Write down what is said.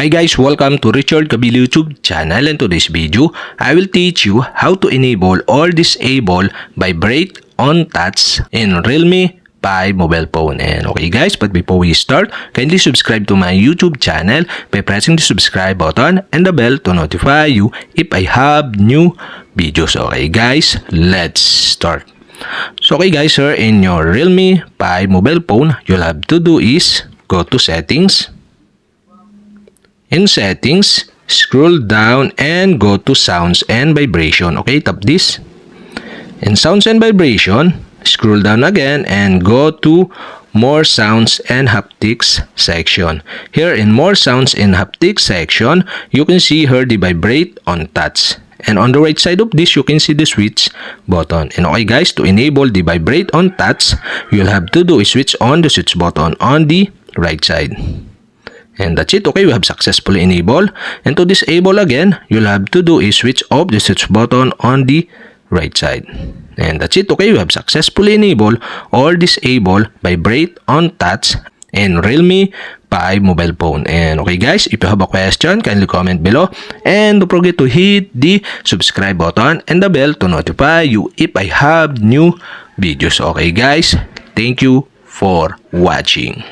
Hi guys, welcome to Richard Cabile YouTube channel, and today's video, I will teach you how to enable or disable vibrate on touch in Realme 5 mobile phone. And okay guys, but before we start, kindly subscribe to my YouTube channel by pressing the subscribe button and the bell to notify you if I have new videos. Okay guys, let's start. So okay guys, here in your Realme 5 mobile phone, you'll have to do is go to settings. In settings, scroll down and go to sounds and vibration. Okay, tap this. In sounds and vibration, scroll down again and go to more sounds and haptics section. Here in more sounds and haptics section, you can see here the vibrate on touch. And on the right side of this, you can see the switch button. And okay guys, to enable the vibrate on touch, you'll have to do is switch on the switch button on the right side. And that's it. Okay, we have successfully enabled. And to disable again, you'll have to do is switch off the switch button on the right side. And that's it. Okay, we have successfully enabled or disabled vibrate on touch in Realme 5 mobile phone. And okay guys, if you have a question, kindly comment below. And don't forget to hit the subscribe button and the bell to notify you if I have new videos. Okay guys, thank you for watching.